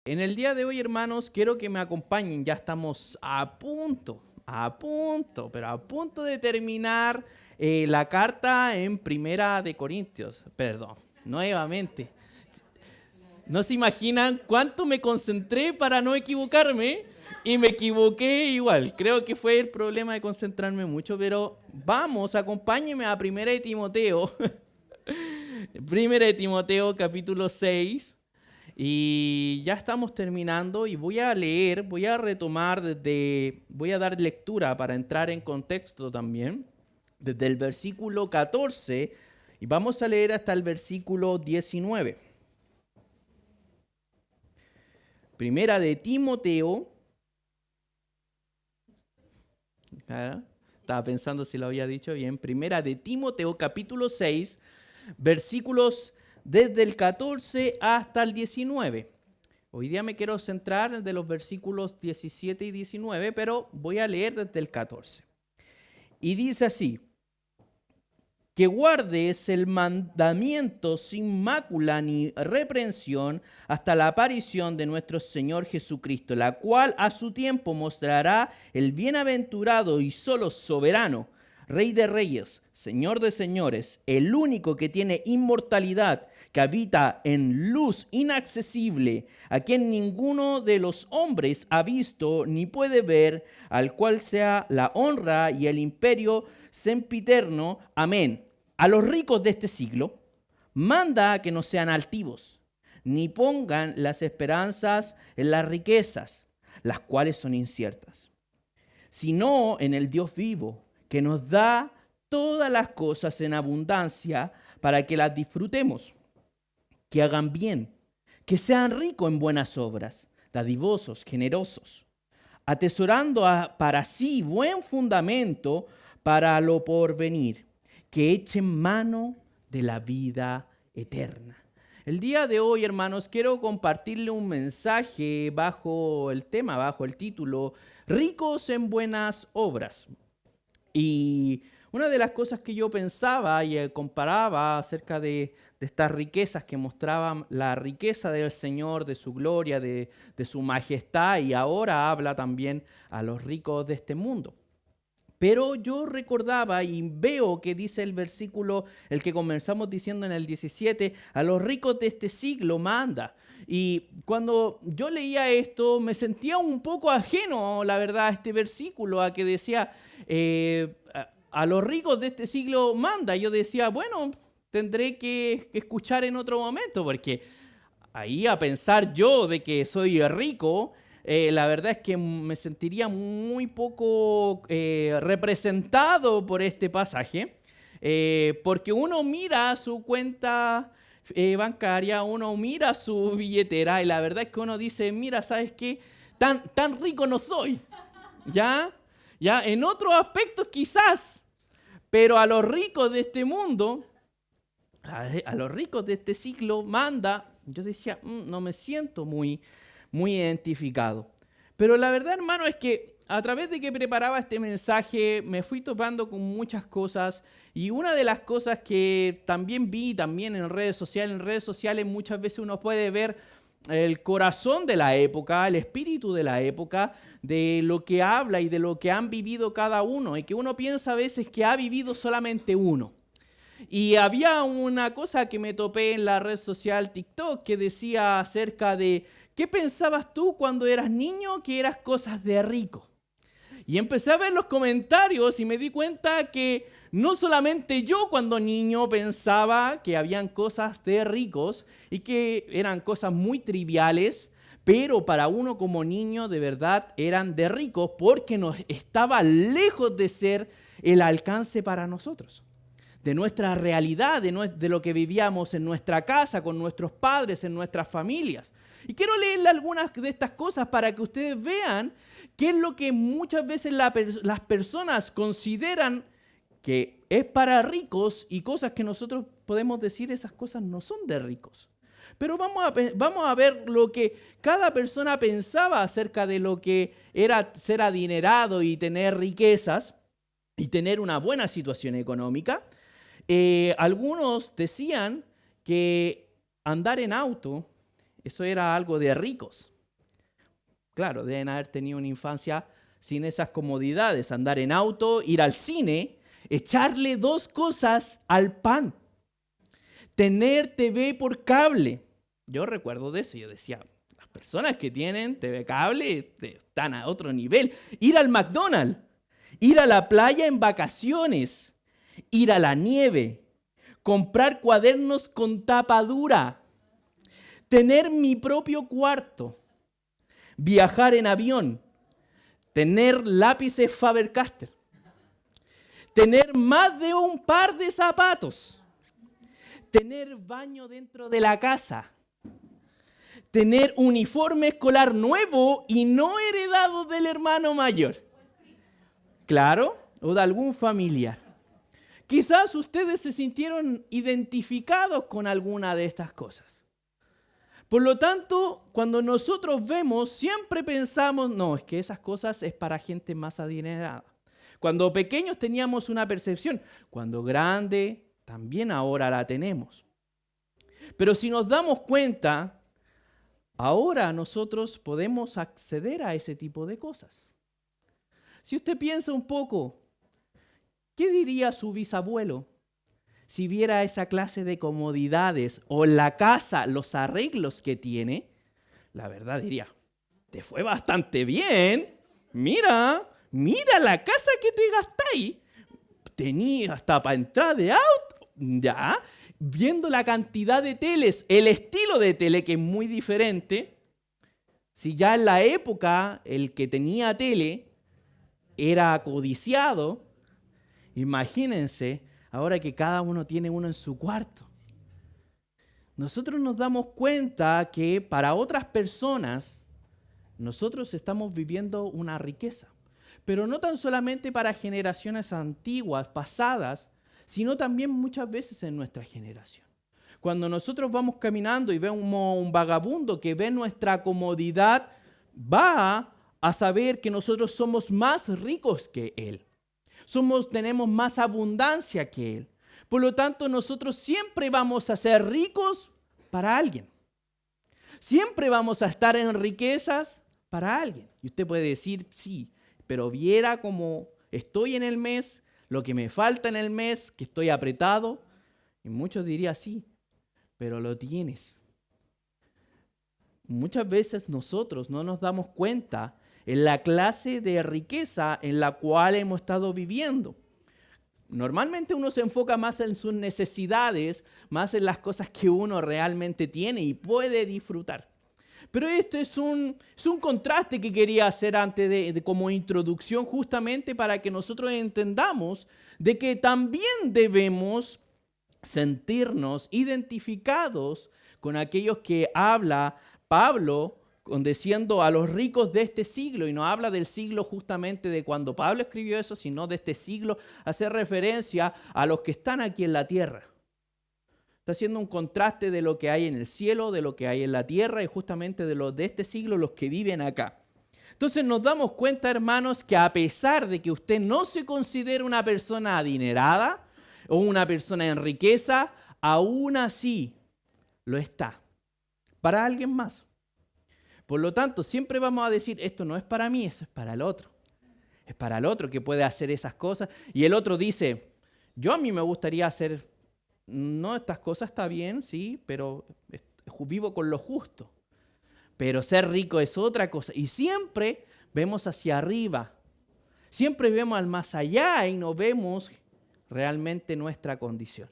En el día de hoy, hermanos, quiero que me acompañen. Ya estamos pero a punto de terminar la carta en Primera de Corintios. Perdón, nuevamente. No se imaginan cuánto me concentré para no equivocarme y me equivoqué igual. Creo que fue el problema de concentrarme mucho, pero vamos, acompáñenme a Primera de Timoteo. Primera de Timoteo, capítulo 6. Y ya estamos terminando y voy a leer, voy a retomar voy a dar lectura para entrar en contexto también, desde el versículo 14 y vamos a leer hasta el versículo 19. Primera de Timoteo, estaba pensando si lo había dicho bien, Primera de Timoteo capítulo 6, versículos desde el 14 hasta el 19. Hoy día me quiero centrar de los versículos 17 y 19, pero voy a leer desde el 14. Y dice así: que guardes el mandamiento sin mácula ni reprensión hasta la aparición de nuestro Señor Jesucristo, la cual a su tiempo mostrará el bienaventurado y solo soberano, Rey de reyes, Señor de señores, el único que tiene inmortalidad, que habita en luz inaccesible, a quien ninguno de los hombres ha visto ni puede ver, al cual sea la honra y el imperio sempiterno. Amén. A los ricos de este siglo, manda que no sean altivos, ni pongan las esperanzas en las riquezas, las cuales son inciertas, sino en el Dios vivo, que nos da todas las cosas en abundancia para que las disfrutemos. Que hagan bien, que sean ricos en buenas obras, dadivosos, generosos, atesorando para sí buen fundamento para lo porvenir, que echen mano de la vida eterna. El día de hoy, hermanos, quiero compartirle un mensaje bajo el tema, bajo el título, Ricos en buenas obras. Y una de las cosas que yo pensaba y comparaba acerca de estas riquezas que mostraban la riqueza del Señor, de su gloria, de su majestad, y ahora habla también a los ricos de este mundo. Pero yo recordaba y veo que dice el versículo, el que comenzamos diciendo en el 17, a los ricos de este siglo manda. Y cuando yo leía esto me sentía un poco ajeno, la verdad, a este versículo, a que decía, a los ricos de este siglo manda. Yo decía, bueno, tendré que escuchar en otro momento, porque ahí a pensar yo de que soy rico, la verdad es que me sentiría muy poco representado por este pasaje, porque uno mira su cuenta bancaria, uno mira su billetera y la verdad es que uno dice, mira, ¿sabes qué? Tan rico no soy, ¿ya? ¿Ya? En otros aspectos quizás, pero a los ricos de este mundo, a los ricos de este siglo manda, yo decía, no me siento muy identificado. Pero la verdad, hermano, es que a través de que preparaba este mensaje me fui topando con muchas cosas, y una de las cosas que también vi también en redes sociales muchas veces uno puede ver el corazón de la época, el espíritu de la época, de lo que habla y de lo que han vivido cada uno, y que uno piensa a veces que ha vivido solamente uno. Y había una cosa que me topé en la red social TikTok que decía acerca de ¿qué pensabas tú cuando eras niño que eras cosas de rico? Y empecé a ver los comentarios y me di cuenta que no solamente yo cuando niño pensaba que habían cosas de ricos y que eran cosas muy triviales, pero para uno como niño de verdad eran de ricos porque nos estaba lejos de ser el alcance para nosotros, de nuestra realidad, de lo que vivíamos en nuestra casa, con nuestros padres, en nuestras familias. Y quiero leerle algunas de estas cosas para que ustedes vean qué es lo que muchas veces las personas consideran que es para ricos y cosas que nosotros podemos decir esas cosas no son de ricos. Pero vamos a ver lo que cada persona pensaba acerca de lo que era ser adinerado y tener riquezas y tener una buena situación económica. Algunos decían que andar en auto, eso era algo de ricos. Claro, deben haber tenido una infancia sin esas comodidades, andar en auto, ir al cine, echarle 2 cosas al pan, tener TV por cable. Yo recuerdo de eso, yo decía, las personas que tienen TV cable están a otro nivel. Ir al McDonald's, ir a la playa en vacaciones, ir a la nieve, comprar cuadernos con tapa dura, tener mi propio cuarto, viajar en avión, tener lápices Faber-Castell, tener más de un par de zapatos, tener baño dentro de la casa, tener uniforme escolar nuevo y no heredado del hermano mayor. Claro, o de algún familiar. Quizás ustedes se sintieron identificados con alguna de estas cosas. Por lo tanto, cuando nosotros vemos, siempre pensamos, no, es que esas cosas es para gente más adinerada. Cuando pequeños teníamos una percepción, cuando grande también ahora la tenemos. Pero si nos damos cuenta, ahora nosotros podemos acceder a ese tipo de cosas. Si usted piensa un poco, ¿qué diría su bisabuelo si viera esa clase de comodidades o la casa, los arreglos que tiene? La verdad diría, te fue bastante bien. Mira la casa que te gastáis. Tenía hasta para entrar de auto. Ya, viendo la cantidad de teles, el estilo de tele que es muy diferente. Si ya en la época el que tenía tele era codiciado, imagínense ahora que cada uno tiene uno en su cuarto. Nosotros nos damos cuenta que para otras personas nosotros estamos viviendo una riqueza, pero no tan solamente para generaciones antiguas, pasadas, sino también muchas veces en nuestra generación. Cuando nosotros vamos caminando y vemos un vagabundo que ve nuestra comodidad, va a saber que nosotros somos más ricos que él. Tenemos más abundancia que él. Por lo tanto, nosotros siempre vamos a ser ricos para alguien. Siempre vamos a estar en riquezas para alguien. Y usted puede decir, sí, pero viera cómo estoy en el mes, lo que me falta en el mes, que estoy apretado. Y muchos dirían, sí, pero lo tienes. Muchas veces nosotros no nos damos cuenta en la clase de riqueza en la cual hemos estado viviendo. Normalmente uno se enfoca más en sus necesidades, más en las cosas que uno realmente tiene y puede disfrutar. Pero este es un contraste que quería hacer antes como introducción, justamente para que nosotros entendamos de que también debemos sentirnos identificados con aquellos que habla Pablo, condiciendo a los ricos de este siglo, y no habla del siglo justamente de cuando Pablo escribió eso, sino de este siglo, hace referencia a los que están aquí en la tierra. Está haciendo un contraste de lo que hay en el cielo, de lo que hay en la tierra, y justamente de los de este siglo, los que viven acá. Entonces nos damos cuenta, hermanos, que a pesar de que usted no se considere una persona adinerada o una persona en riqueza, aún así lo está para alguien más. Por lo tanto, siempre vamos a decir, esto no es para mí, eso es para el otro. Es para el otro que puede hacer esas cosas. Y el otro dice, yo a mí me gustaría hacer, no, estas cosas está bien, sí, pero vivo con lo justo. Pero ser rico es otra cosa. Y siempre vemos hacia arriba. Siempre vemos al más allá y no vemos realmente nuestra condición.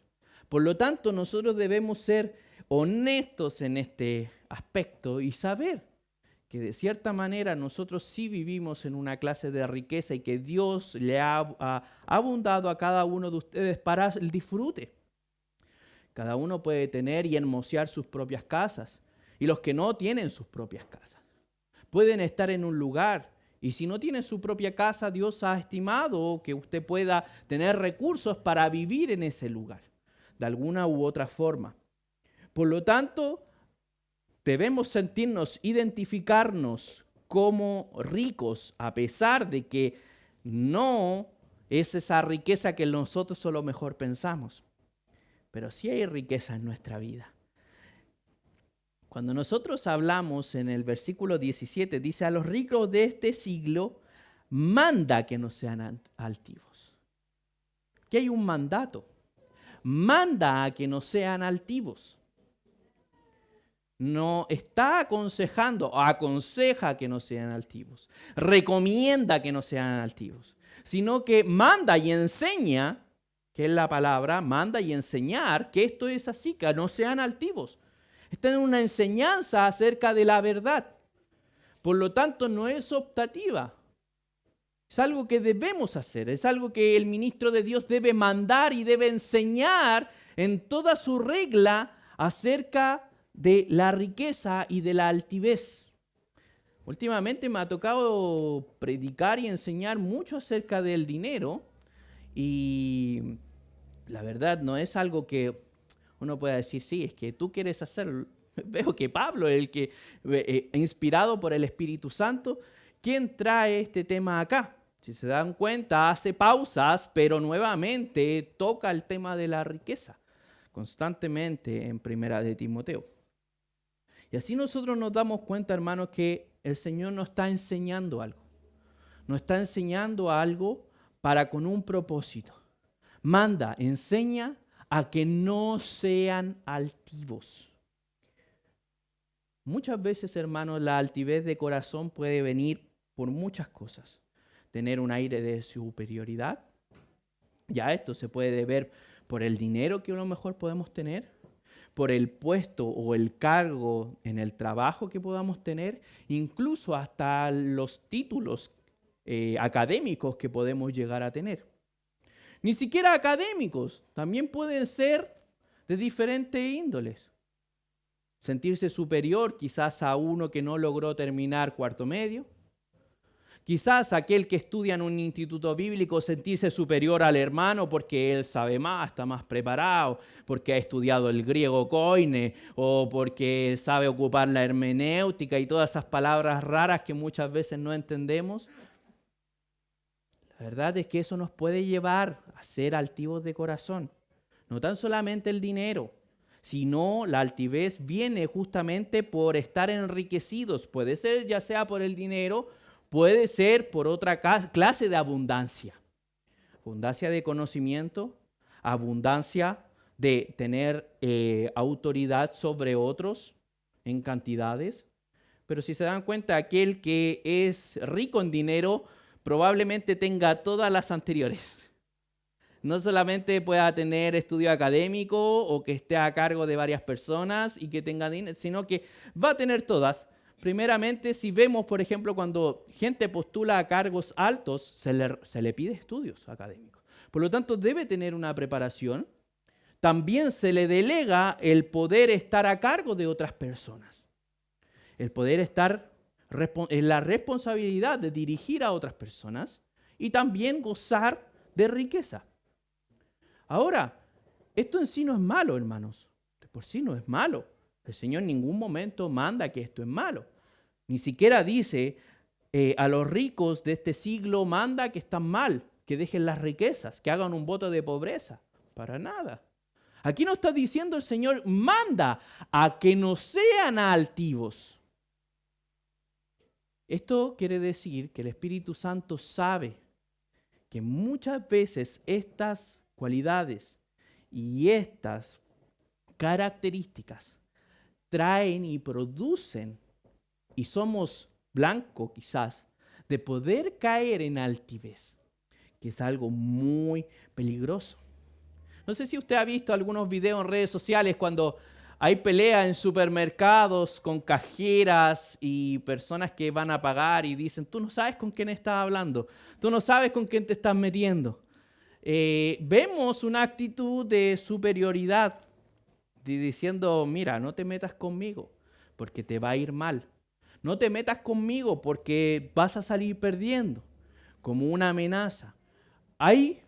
Por lo tanto, nosotros debemos ser honestos en este aspecto y saber que de cierta manera nosotros sí vivimos en una clase de riqueza y que Dios le ha abundado a cada uno de ustedes para el disfrute. Cada uno puede tener y hermosear sus propias casas, y los que no tienen sus propias casas pueden estar en un lugar, y si no tienen su propia casa, Dios ha estimado que usted pueda tener recursos para vivir en ese lugar, de alguna u otra forma. Por lo tanto, debemos sentirnos, identificarnos como ricos, a pesar de que no es esa riqueza que nosotros a lo mejor pensamos. Pero sí hay riqueza en nuestra vida. Cuando nosotros hablamos en el versículo 17, dice, a los ricos de este siglo, manda que no sean altivos. Que hay un mandato. Manda a que no sean altivos. No está aconsejando, aconseja que no sean altivos. Recomienda que no sean altivos. Sino que manda y enseña, que es la palabra, manda y enseñar que esto es así, que no sean altivos. Está en una enseñanza acerca de la verdad. Por lo tanto, no es optativa. Es algo que debemos hacer. Es algo que el ministro de Dios debe mandar y debe enseñar en toda su regla acerca de la riqueza y de la altivez. Últimamente me ha tocado predicar y enseñar mucho acerca del dinero. Y la verdad no es algo que uno pueda decir, sí, es que tú quieres hacerlo. Veo que Pablo, el que inspirado por el Espíritu Santo, ¿quién trae este tema acá? Si se dan cuenta, hace pausas, pero nuevamente toca el tema de la riqueza, constantemente en Primera de Timoteo. Y así nosotros nos damos cuenta, hermanos, que el Señor nos está enseñando algo. Nos está enseñando algo para con un propósito. Manda, enseña a que no sean altivos. Muchas veces, hermanos, la altivez de corazón puede venir por muchas cosas. Tener un aire de superioridad. Ya esto se puede ver por el dinero que a lo mejor podemos tener, por el puesto o el cargo en el trabajo que podamos tener, incluso hasta los títulos académicos que podemos llegar a tener. Ni siquiera académicos, también pueden ser de diferentes índoles. Sentirse superior quizás a uno que no logró terminar cuarto medio. Quizás aquel que estudia en un instituto bíblico sentirse superior al hermano porque él sabe más, está más preparado, porque ha estudiado el griego koine o porque sabe ocupar la hermenéutica y todas esas palabras raras que muchas veces no entendemos. La verdad es que eso nos puede llevar a ser altivos de corazón. No tan solamente el dinero, sino la altivez viene justamente por estar enriquecidos. Puede ser ya sea por el dinero, puede ser por otra clase de abundancia. Abundancia de conocimiento, abundancia de tener autoridad sobre otros en cantidades. Pero si se dan cuenta, aquel que es rico en dinero probablemente tenga todas las anteriores. No solamente pueda tener estudio académico o que esté a cargo de varias personas y que tenga dinero, sino que va a tener todas. Primeramente, si vemos, por ejemplo, cuando gente postula a cargos altos, se le pide estudios académicos. Por lo tanto, debe tener una preparación. También se le delega el poder estar a cargo de otras personas. El poder estar en la responsabilidad de dirigir a otras personas y también gozar de riqueza. Ahora, esto en sí no es malo, hermanos. De por sí no es malo. El Señor en ningún momento manda que esto es malo. Ni siquiera dice a los ricos de este siglo manda que están mal, que dejen las riquezas, que hagan un voto de pobreza. Para nada. Aquí no está diciendo el Señor manda a que no sean altivos. Esto quiere decir que el Espíritu Santo sabe que muchas veces estas cualidades y estas características traen y producen, y somos blancos quizás, de poder caer en altivez, que es algo muy peligroso. No sé si usted ha visto algunos videos en redes sociales cuando hay pelea en supermercados con cajeras y personas que van a pagar y dicen, tú no sabes con quién estás hablando, tú no sabes con quién te estás metiendo. Vemos una actitud de superioridad, diciendo, mira, no te metas conmigo porque te va a ir mal. No te metas conmigo porque vas a salir perdiendo, como una amenaza. Hay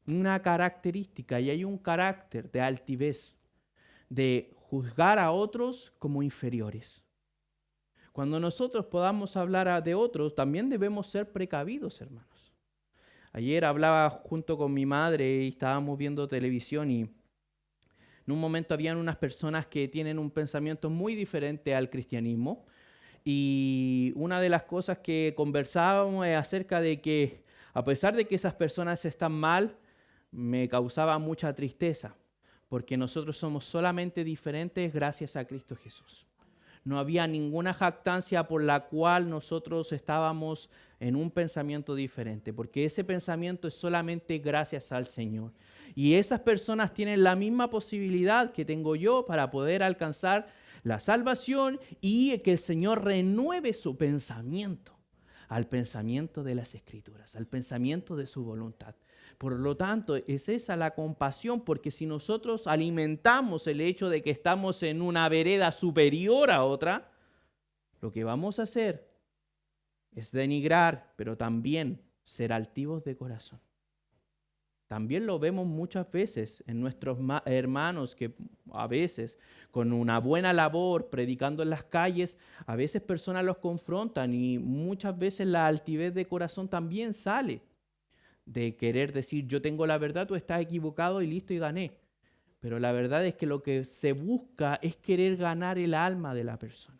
una característica y hay un carácter de altivez, de juzgar a otros como inferiores. Cuando nosotros podamos hablar de otros, también debemos ser precavidos, hermanos. Ayer hablaba junto con mi madre y estábamos viendo televisión y En un momento habían unas personas que tienen un pensamiento muy diferente al cristianismo. Y una de las cosas que conversábamos es acerca de que, a pesar de que esas personas están mal, me causaba mucha tristeza, porque nosotros somos solamente diferentes gracias a Cristo Jesús. No había ninguna jactancia por la cual nosotros estábamos en un pensamiento diferente, porque ese pensamiento es solamente gracias al Señor. Y esas personas tienen la misma posibilidad que tengo yo para poder alcanzar la salvación y que el Señor renueve su pensamiento al pensamiento de las Escrituras, al pensamiento de su voluntad. Por lo tanto, es esa la compasión, porque si nosotros alimentamos el hecho de que estamos en una vereda superior a otra, lo que vamos a hacer es denigrar, pero también ser altivos de corazón. También lo vemos muchas veces en nuestros hermanos que a veces con una buena labor predicando en las calles, a veces personas los confrontan y muchas veces la altivez de corazón también sale de querer decir yo tengo la verdad, tú estás equivocado y listo y gané. Pero la verdad es que lo que se busca es querer ganar el alma de la persona.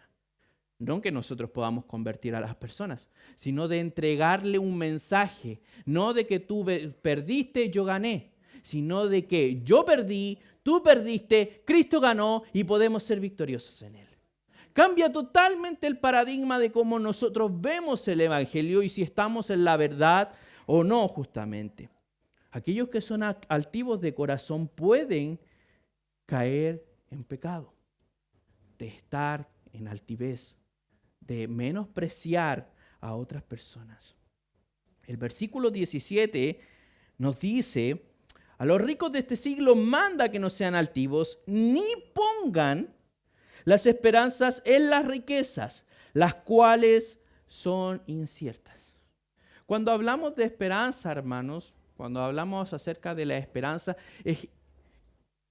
No que nosotros podamos convertir a las personas, sino de entregarle un mensaje, no de que tú perdiste, yo gané, sino de que yo perdí, tú perdiste, Cristo ganó y podemos ser victoriosos en Él. Cambia totalmente el paradigma de cómo nosotros vemos el Evangelio y si estamos en la verdad o no, justamente. Aquellos que son altivos de corazón pueden caer en pecado, de estar en altivez, de menospreciar a otras personas. El versículo 17 nos dice, a los ricos de este siglo manda que no sean altivos, ni pongan las esperanzas en las riquezas, las cuales son inciertas. Cuando hablamos de esperanza, hermanos, cuando hablamos acerca de la esperanza,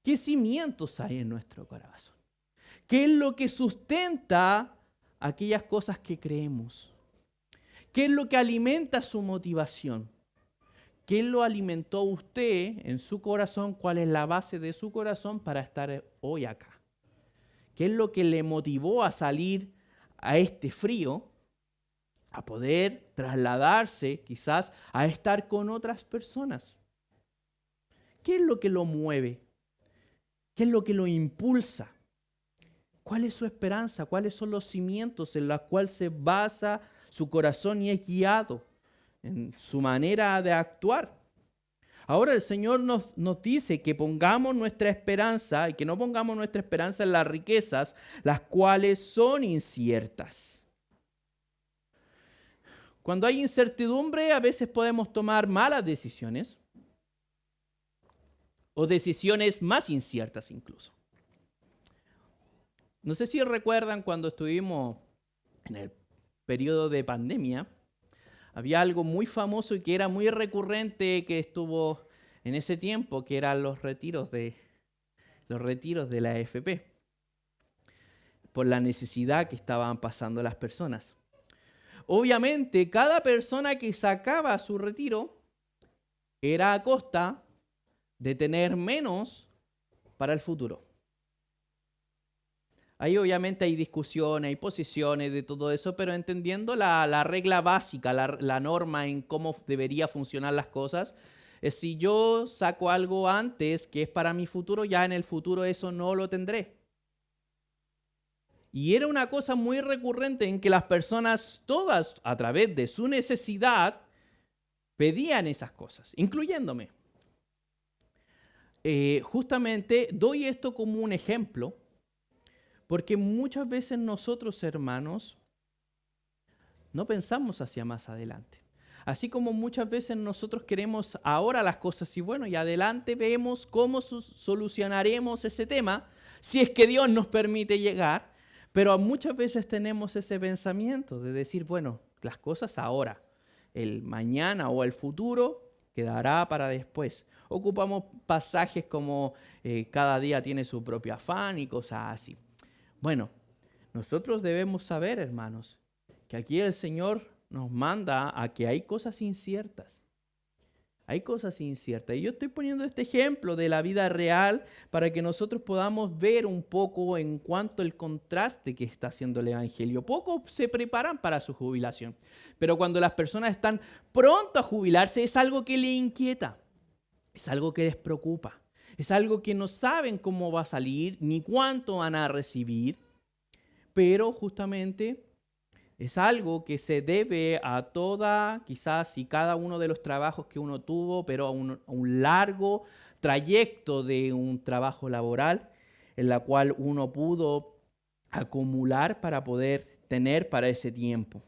¿qué cimientos hay en nuestro corazón? ¿Qué es lo que sustenta aquellas cosas que creemos? ¿Qué es lo que alimenta su motivación? ¿Qué lo alimentó usted en su corazón? ¿Cuál es la base de su corazón para estar hoy acá? ¿Qué es lo que le motivó a salir a este frío, a poder trasladarse quizás a estar con otras personas? ¿Qué es lo que lo mueve? ¿Qué es lo que lo impulsa? ¿Cuál es su esperanza? ¿Cuáles son los cimientos en los cuales se basa su corazón y es guiado en su manera de actuar? Ahora el Señor nos dice que pongamos nuestra esperanza y que no pongamos nuestra esperanza en las riquezas, las cuales son inciertas. Cuando hay incertidumbre, a veces podemos tomar malas decisiones o decisiones más inciertas incluso. No sé si recuerdan cuando estuvimos en el periodo de pandemia, había algo muy famoso y que era muy recurrente que estuvo en ese tiempo, que eran los retiros de la AFP, por la necesidad que estaban pasando las personas. Obviamente, cada persona que sacaba su retiro era a costa de tener menos para el futuro. Ahí obviamente hay discusiones, hay posiciones de todo eso, pero entendiendo la regla básica, la norma en cómo debería funcionar las cosas, es si yo saco algo antes que es para mi futuro, ya en el futuro eso no lo tendré. Y era una cosa muy recurrente en que las personas todas, a través de su necesidad, pedían esas cosas, incluyéndome. Justamente doy esto como un ejemplo, porque muchas veces nosotros, hermanos, no pensamos hacia más adelante. Así como muchas veces nosotros queremos ahora las cosas y bueno, y adelante vemos cómo solucionaremos ese tema, si es que Dios nos permite llegar, pero muchas veces tenemos ese pensamiento de decir, bueno, las cosas ahora, el mañana o el futuro quedará para después. Ocupamos pasajes como cada día tiene su propio afán y cosas así. Bueno, nosotros debemos saber, hermanos, que aquí el Señor nos manda a que hay cosas inciertas. Hay cosas inciertas. Y yo estoy poniendo este ejemplo de la vida real para que nosotros podamos ver un poco en cuanto al contraste que está haciendo el Evangelio. Pocos se preparan para su jubilación, pero cuando las personas están pronto a jubilarse es algo que les inquieta, es algo que les preocupa, es algo que no saben cómo va a salir ni cuánto van a recibir, pero justamente es algo que se debe a toda, quizás y cada uno de los trabajos que uno tuvo, pero a un largo trayecto de un trabajo laboral en la cual uno pudo acumular para poder tener para ese tiempo.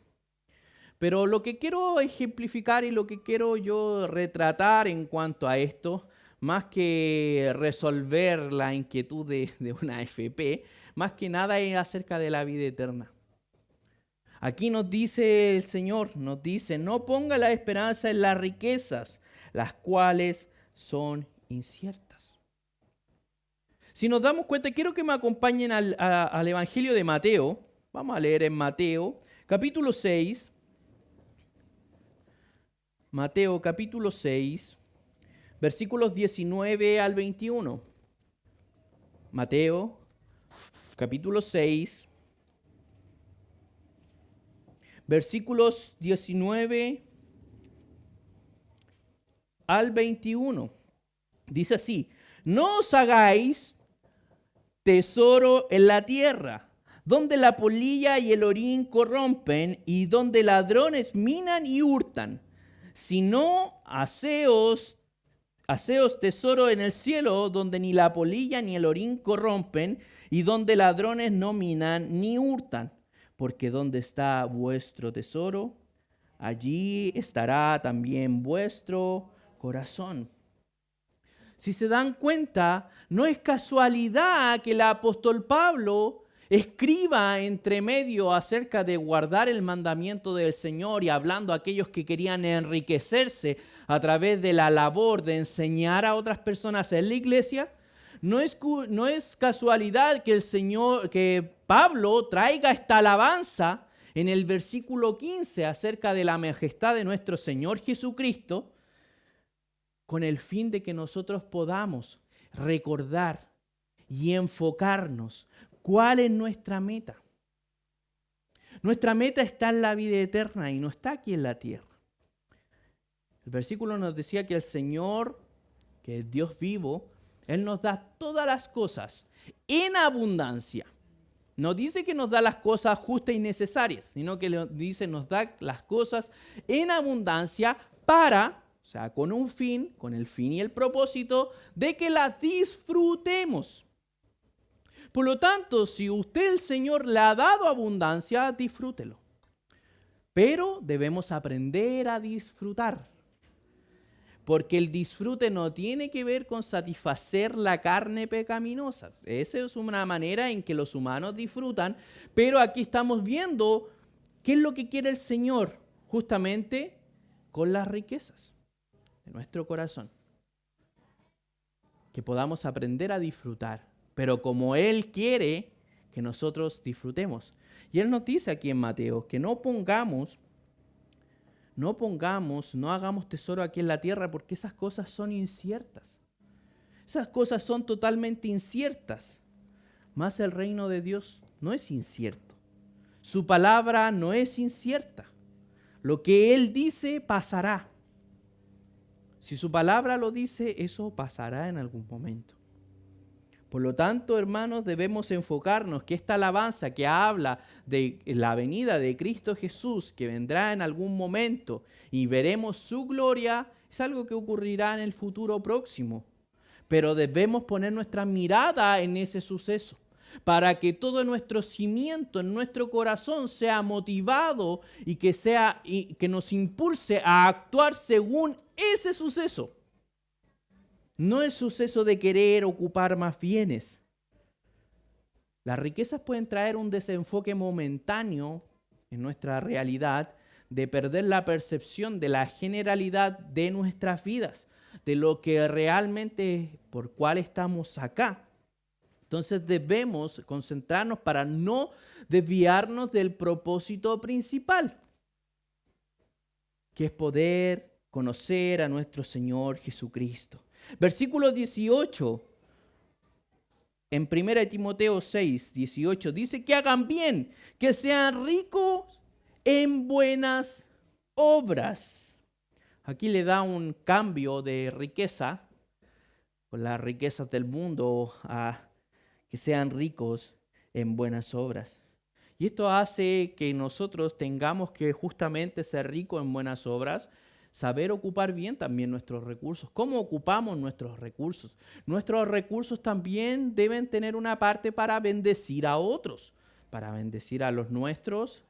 Pero lo que quiero ejemplificar y lo que quiero yo retratar en cuanto a esto, más que resolver la inquietud de una FP, más que nada es acerca de la vida eterna. Aquí nos dice el Señor, nos dice, no ponga la esperanza en las riquezas, las cuales son inciertas. Si nos damos cuenta, quiero que me acompañen al Evangelio de Mateo. Vamos a leer en Mateo, capítulo 6. Mateo, capítulo 6, versículos 19 al 21. Mateo, capítulo 6. Versículos 19 al 21. Dice así, no os hagáis tesoro en la tierra, donde la polilla y el orín corrompen y donde ladrones minan y hurtan, sino haceos tesoro en el cielo, donde ni la polilla ni el orín corrompen y donde ladrones no minan ni hurtan. Porque donde está vuestro tesoro, allí estará también vuestro corazón. Si se dan cuenta, no es casualidad que el apóstol Pablo escriba entre medio acerca de guardar el mandamiento del Señor y hablando a aquellos que querían enriquecerse a través de la labor de enseñar a otras personas en la iglesia. No es casualidad que Pablo traiga esta alabanza en el versículo 15 acerca de la majestad de nuestro Señor Jesucristo, con el fin de que nosotros podamos recordar y enfocarnos cuál es nuestra meta. Nuestra meta está en la vida eterna y no está aquí en la tierra. El versículo nos decía que el Señor, que es Dios vivo, Él nos da todas las cosas en abundancia. No dice que nos da las cosas justas y necesarias, sino que nos da las cosas en abundancia para, o sea, con un fin, con el fin y el propósito de que las disfrutemos. Por lo tanto, si usted el Señor le ha dado abundancia, disfrútelo. Pero debemos aprender a disfrutar. Porque el disfrute no tiene que ver con satisfacer la carne pecaminosa. Esa es una manera en que los humanos disfrutan, pero aquí estamos viendo qué es lo que quiere el Señor justamente con las riquezas de nuestro corazón. Que podamos aprender a disfrutar, pero como Él quiere que nosotros disfrutemos. Y Él nos dice aquí en Mateo que no hagamos tesoro aquí en la tierra porque esas cosas son inciertas. Esas cosas son totalmente inciertas. Mas el reino de Dios no es incierto. Su palabra no es incierta. Lo que Él dice pasará. Si su palabra lo dice, eso pasará en algún momento. Por lo tanto, hermanos, debemos enfocarnos que esta alabanza que habla de la venida de Cristo Jesús, que vendrá en algún momento y veremos su gloria, es algo que ocurrirá en el futuro próximo. Pero debemos poner nuestra mirada en ese suceso para que todo nuestro cimiento en nuestro corazón sea motivado y que nos impulse a actuar según ese suceso. No el suceso de querer ocupar más bienes. Las riquezas pueden traer un desenfoque momentáneo en nuestra realidad de perder la percepción de la generalidad de nuestras vidas, de lo que realmente por cuál estamos acá. Entonces debemos concentrarnos para no desviarnos del propósito principal, que es poder conocer a nuestro Señor Jesucristo. Versículo 18, en 1 Timoteo 6, 18, dice que hagan bien, que sean ricos en buenas obras. Aquí le da un cambio de riqueza, con las riquezas del mundo, a que sean ricos en buenas obras. Y esto hace que nosotros tengamos que justamente ser ricos en buenas obras, saber ocupar bien también nuestros recursos. ¿Cómo ocupamos nuestros recursos? Nuestros recursos también deben tener una parte para bendecir a otros, para bendecir a los nuestros,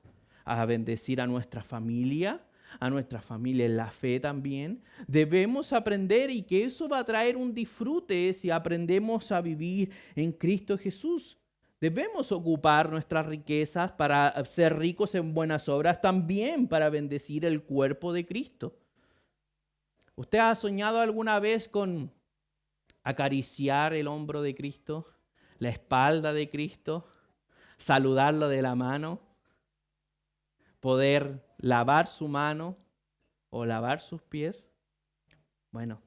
a bendecir a nuestra familia en la fe también. Debemos aprender y que eso va a traer un disfrute si aprendemos a vivir en Cristo Jesús. Debemos ocupar nuestras riquezas para ser ricos en buenas obras, también para bendecir el cuerpo de Cristo. ¿Usted ha soñado alguna vez con acariciar el hombro de Cristo, la espalda de Cristo, saludarlo de la mano, poder lavar su mano o lavar sus pies? Bueno,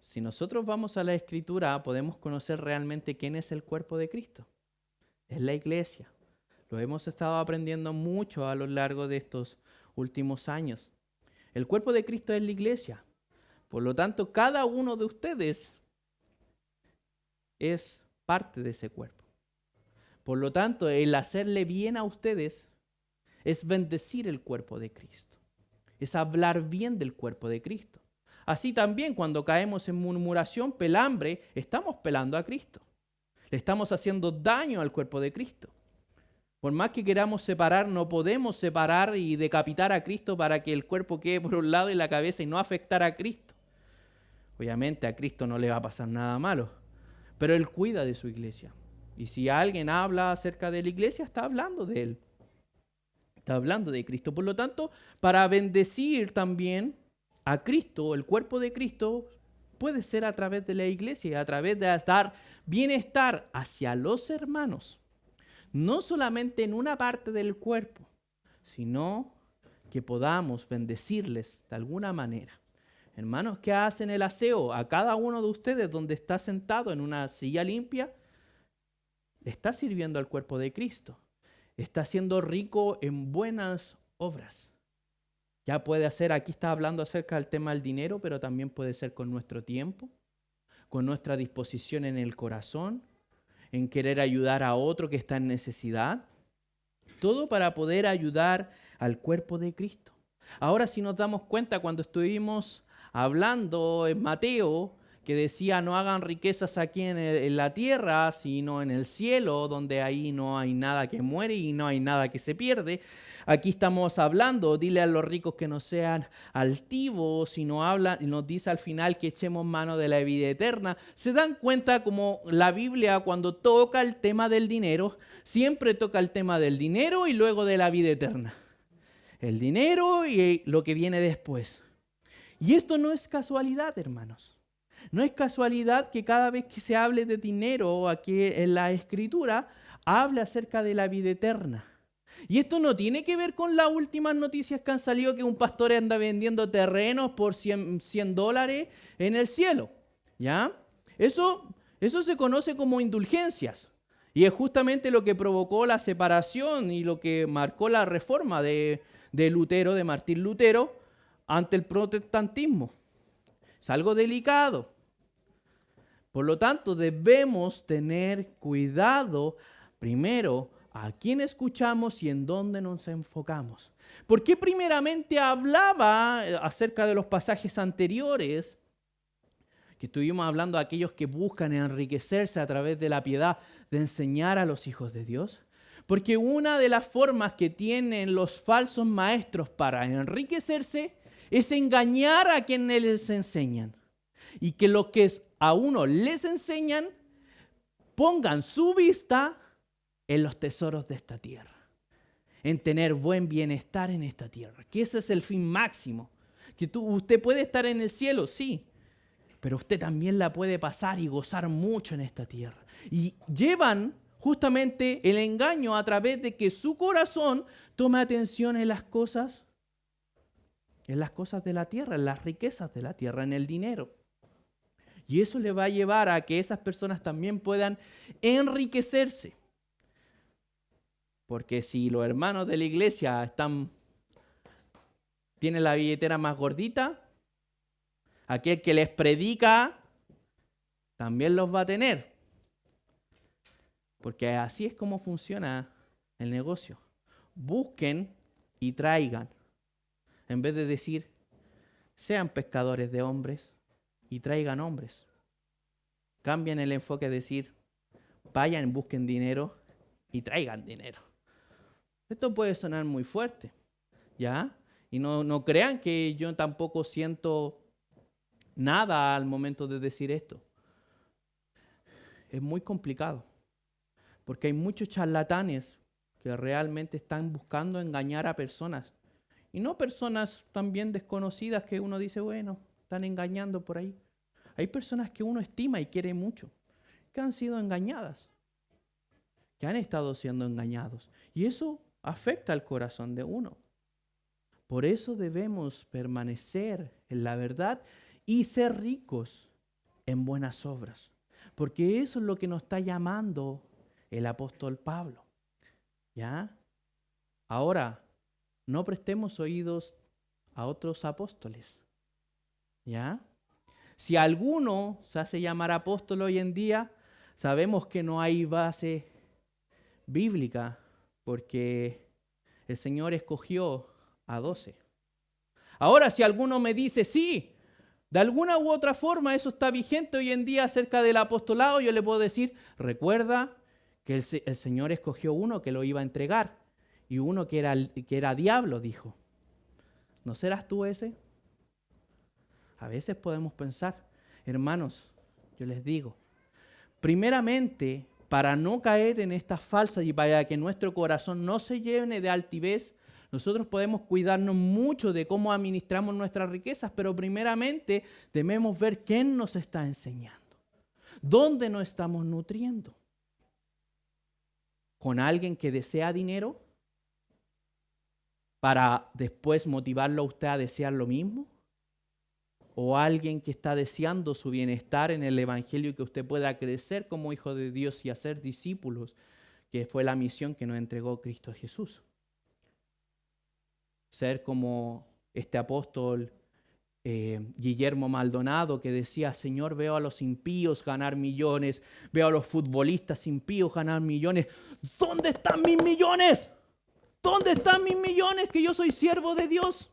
si nosotros vamos a la Escritura, podemos conocer realmente quién es el cuerpo de Cristo. Es la iglesia. Lo hemos estado aprendiendo mucho a lo largo de estos últimos años. El cuerpo de Cristo es la iglesia. Por lo tanto, cada uno de ustedes es parte de ese cuerpo. Por lo tanto, el hacerle bien a ustedes es bendecir el cuerpo de Cristo. Es hablar bien del cuerpo de Cristo. Así también cuando caemos en murmuración, pelambre, estamos pelando a Cristo. Le estamos haciendo daño al cuerpo de Cristo. Por más que queramos separar, no podemos separar y decapitar a Cristo para que el cuerpo quede por un lado y la cabeza y no afectar a Cristo. Obviamente a Cristo no le va a pasar nada malo, pero Él cuida de su iglesia. Y si alguien habla acerca de la iglesia, está hablando de Él. Está hablando de Cristo. Por lo tanto, para bendecir también a Cristo, el cuerpo de Cristo, puede ser a través de la iglesia y a través de dar bienestar hacia los hermanos. No solamente en una parte del cuerpo, sino que podamos bendecirles de alguna manera. Hermanos que hacen el aseo, a cada uno de ustedes donde está sentado en una silla limpia, le está sirviendo al cuerpo de Cristo. Está siendo rico en buenas obras. Ya puede ser, aquí está hablando acerca del tema del dinero, pero también puede ser con nuestro tiempo, con nuestra disposición en el corazón, en querer ayudar a otro que está en necesidad. Todo para poder ayudar al cuerpo de Cristo. Ahora, si nos damos cuenta, cuando estuvimos hablando en Mateo, que decía no hagan riquezas aquí en la tierra, sino en el cielo, donde ahí no hay nada que muere y no hay nada que se pierde. Aquí estamos hablando, dile a los ricos que no sean altivos, y nos dice al final que echemos mano de la vida eterna. ¿Se dan cuenta como la Biblia cuando toca el tema del dinero, siempre toca el tema del dinero y luego de la vida eterna? El dinero y lo que viene después. Y esto no es casualidad, hermanos. No es casualidad que cada vez que se hable de dinero aquí en la Escritura, hable acerca de la vida eterna. Y esto no tiene que ver con las últimas noticias que han salido, que un pastor anda vendiendo terrenos por $100 en el cielo. ¿Ya? Eso se conoce como indulgencias. Y es justamente lo que provocó la separación y lo que marcó la reforma de Lutero, de Martín Lutero, ante el protestantismo. Es algo delicado. Por lo tanto, debemos tener cuidado primero a quién escuchamos y en dónde nos enfocamos. Porque primeramente hablaba acerca de los pasajes anteriores, que estuvimos hablando de aquellos que buscan enriquecerse a través de la piedad, de enseñar a los hijos de Dios. Porque una de las formas que tienen los falsos maestros para enriquecerse es engañar a quienes les enseñan. Y que lo que a uno les enseñan, pongan su vista en los tesoros de esta tierra. En tener buen bienestar en esta tierra. Que ese es el fin máximo. Que usted puede estar en el cielo, sí. Pero usted también la puede pasar y gozar mucho en esta tierra. Y llevan justamente el engaño a través de que su corazón tome atención en las cosas en las cosas de la tierra, en las riquezas de la tierra, en el dinero. Y eso le va a llevar a que esas personas también puedan enriquecerse. Porque si los hermanos de la iglesia tienen la billetera más gordita, aquel que les predica también los va a tener. Porque así es como funciona el negocio. Busquen y traigan. En vez de decir, sean pescadores de hombres y traigan hombres. Cambian el enfoque a decir, vayan, busquen dinero y traigan dinero. Esto puede sonar muy fuerte, ¿ya? Y no crean que yo tampoco siento nada al momento de decir esto. Es muy complicado, porque hay muchos charlatanes que realmente están buscando engañar a personas. Y no personas también desconocidas que uno dice, bueno, están engañando por ahí. Hay personas que uno estima y quiere mucho, que han sido engañadas, que han estado siendo engañados. Y eso afecta al corazón de uno. Por eso debemos permanecer en la verdad y ser ricos en buenas obras. Porque eso es lo que nos está llamando el apóstol Pablo. ¿Ya? Ahora, no prestemos oídos a otros apóstoles. ¿Ya? Si alguno se hace llamar apóstol hoy en día, sabemos que no hay base bíblica, porque el Señor escogió a 12. Ahora, si alguno me dice, sí, de alguna u otra forma eso está vigente hoy en día acerca del apostolado, yo le puedo decir, recuerda que el Señor escogió uno que lo iba a entregar y uno que era diablo, dijo. ¿No serás tú ese? A veces podemos pensar, hermanos, yo les digo, primeramente, para no caer en estas falsas y para que nuestro corazón no se llene de altivez, nosotros podemos cuidarnos mucho de cómo administramos nuestras riquezas, pero primeramente debemos ver quién nos está enseñando, dónde nos estamos nutriendo. ¿Con alguien que desea dinero para después motivarlo a usted a desear lo mismo? ¿O alguien que está deseando su bienestar en el evangelio y que usted pueda crecer como hijo de Dios y hacer discípulos, que fue la misión que nos entregó Cristo Jesús? Ser como este apóstol Guillermo Maldonado, que decía, Señor, veo a los impíos ganar millones, veo a los futbolistas impíos ganar millones. ¿Dónde están mis millones? ¿Dónde están mis millones que yo soy siervo de Dios?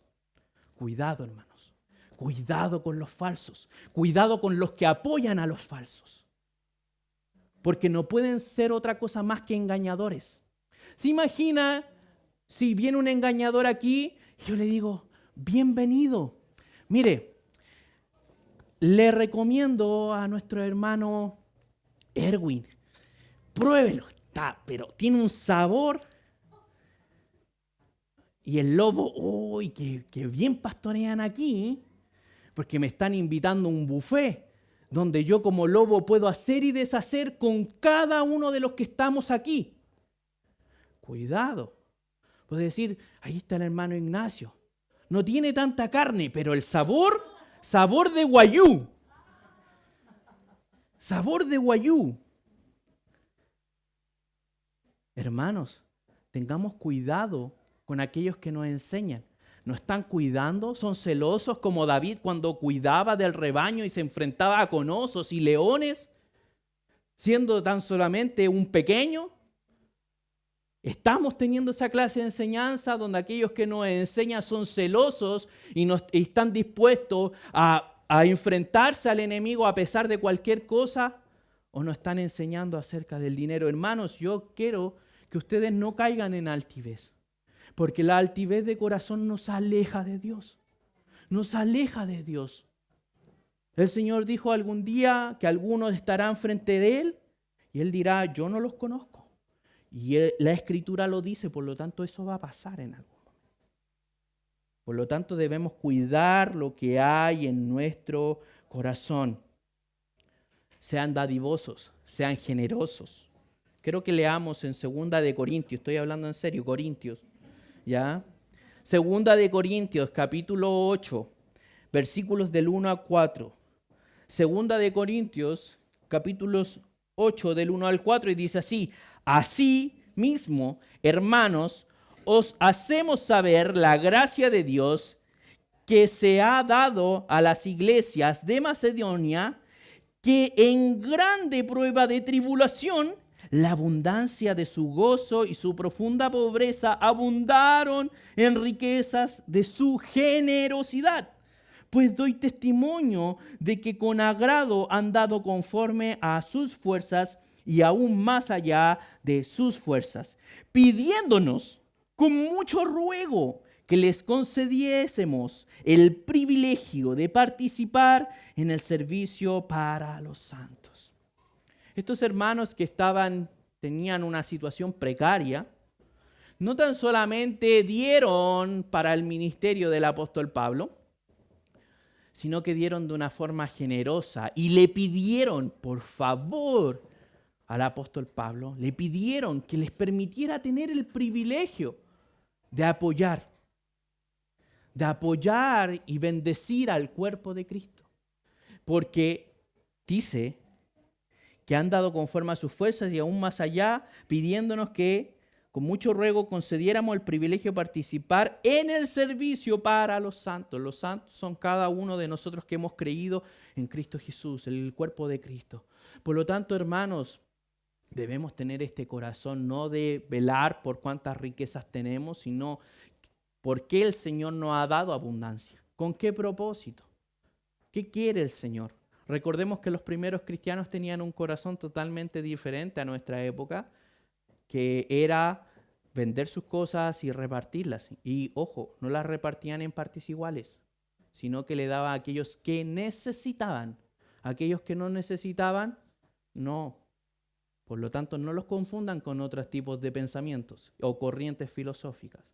Cuidado, hermanos. Cuidado con los falsos. Cuidado con los que apoyan a los falsos. Porque no pueden ser otra cosa más que engañadores. ¿Se imagina si viene un engañador aquí? Yo le digo, bienvenido. Mire, le recomiendo a nuestro hermano Erwin. Pruébelo. Pero tiene un sabor. Y el lobo, uy, que bien pastorean aquí, porque me están invitando a un buffet donde yo como lobo puedo hacer y deshacer con cada uno de los que estamos aquí. Cuidado. Puedes decir, ahí está el hermano Ignacio. No tiene tanta carne, pero el sabor de guayú. Sabor de guayú. Hermanos, tengamos cuidado con aquellos que nos enseñan. ¿Nos están cuidando? ¿Son celosos como David cuando cuidaba del rebaño y se enfrentaba con osos y leones, siendo tan solamente un pequeño? ¿Estamos teniendo esa clase de enseñanza donde aquellos que nos enseñan son celosos y están dispuestos a enfrentarse al enemigo a pesar de cualquier cosa? ¿O nos están enseñando acerca del dinero? Hermanos, yo quiero que ustedes no caigan en altivez. Porque la altivez de corazón nos aleja de Dios. Nos aleja de Dios. El Señor dijo algún día que algunos estarán frente de Él y Él dirá, yo no los conozco. Y la Escritura lo dice, por lo tanto eso va a pasar en algún momento. Por lo tanto debemos cuidar lo que hay en nuestro corazón. Sean dadivosos, sean generosos. Quiero que leamos en 2 de Corintios, estoy hablando en serio, Corintios. ¿Ya? Segunda de Corintios, capítulo 8, versículos del 1 al 4. Segunda de Corintios, capítulos 8, del 1 al 4, y dice así: así mismo, hermanos, os hacemos saber la gracia de Dios que se ha dado a las iglesias de Macedonia, que en grande prueba de tribulación, la abundancia de su gozo y su profunda pobreza abundaron en riquezas de su generosidad. Pues doy testimonio de que con agrado han dado conforme a sus fuerzas y aún más allá de sus fuerzas, pidiéndonos con mucho ruego que les concediésemos el privilegio de participar en el servicio para los santos. Estos hermanos que tenían una situación precaria, no tan solamente dieron para el ministerio del apóstol Pablo, sino que dieron de una forma generosa y le pidieron, por favor, al apóstol Pablo, le pidieron que les permitiera tener el privilegio de apoyar y bendecir al cuerpo de Cristo. Porque dice que han dado conforme a sus fuerzas y aún más allá, pidiéndonos que con mucho ruego concediéramos el privilegio de participar en el servicio para los santos. Los santos son cada uno de nosotros que hemos creído en Cristo Jesús, el cuerpo de Cristo. Por lo tanto, hermanos, debemos tener este corazón no de velar por cuántas riquezas tenemos, sino por qué el Señor nos ha dado abundancia. ¿Con qué propósito? ¿Qué quiere el Señor? Recordemos que los primeros cristianos tenían un corazón totalmente diferente a nuestra época, que era vender sus cosas y repartirlas. Y ojo, no las repartían en partes iguales, sino que le daba a aquellos que necesitaban. Aquellos que no necesitaban, no. Por lo tanto, no los confundan con otros tipos de pensamientos o corrientes filosóficas.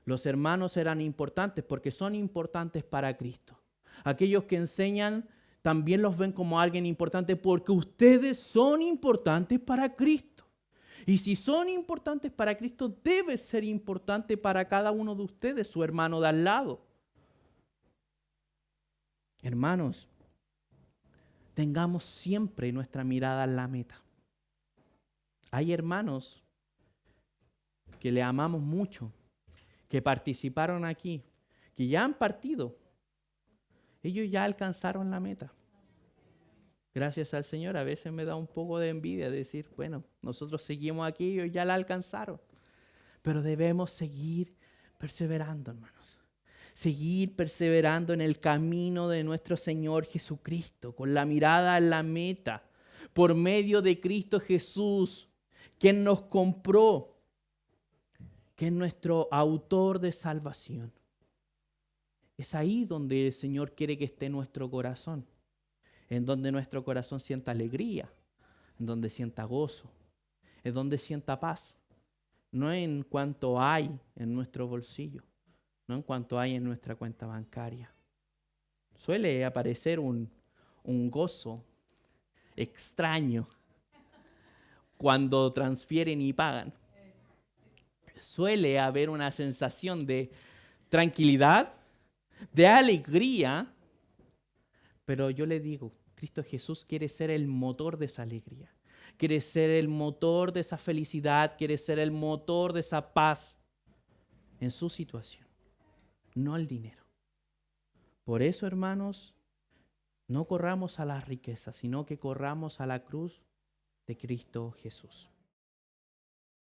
Los hermanos eran importantes porque son importantes para Cristo. Aquellos que enseñan también los ven como alguien importante porque ustedes son importantes para Cristo. Y si son importantes para Cristo, debe ser importante para cada uno de ustedes, su hermano de al lado. Hermanos, tengamos siempre nuestra mirada en la meta. Hay hermanos que le amamos mucho, que participaron aquí, que ya han partido. Ellos ya alcanzaron la meta. Gracias al Señor, a veces me da un poco de envidia decir, bueno, nosotros seguimos aquí, ellos ya la alcanzaron. Pero debemos seguir perseverando, hermanos. Seguir perseverando en el camino de nuestro Señor Jesucristo, con la mirada en la meta, por medio de Cristo Jesús, quien nos compró, que es nuestro autor de salvación. Es ahí donde el Señor quiere que esté nuestro corazón, en donde nuestro corazón sienta alegría, en donde sienta gozo, en donde sienta paz. No en cuanto hay en nuestro bolsillo, no en cuanto hay en nuestra cuenta bancaria. Suele aparecer un gozo extraño cuando transfieren y pagan. Suele haber una sensación de tranquilidad, de alegría, pero yo le digo, Cristo Jesús quiere ser el motor de esa alegría, quiere ser el motor de esa felicidad, quiere ser el motor de esa paz en su situación, no el dinero. Por eso, hermanos, no corramos a las riquezas, sino que corramos a la cruz de Cristo Jesús.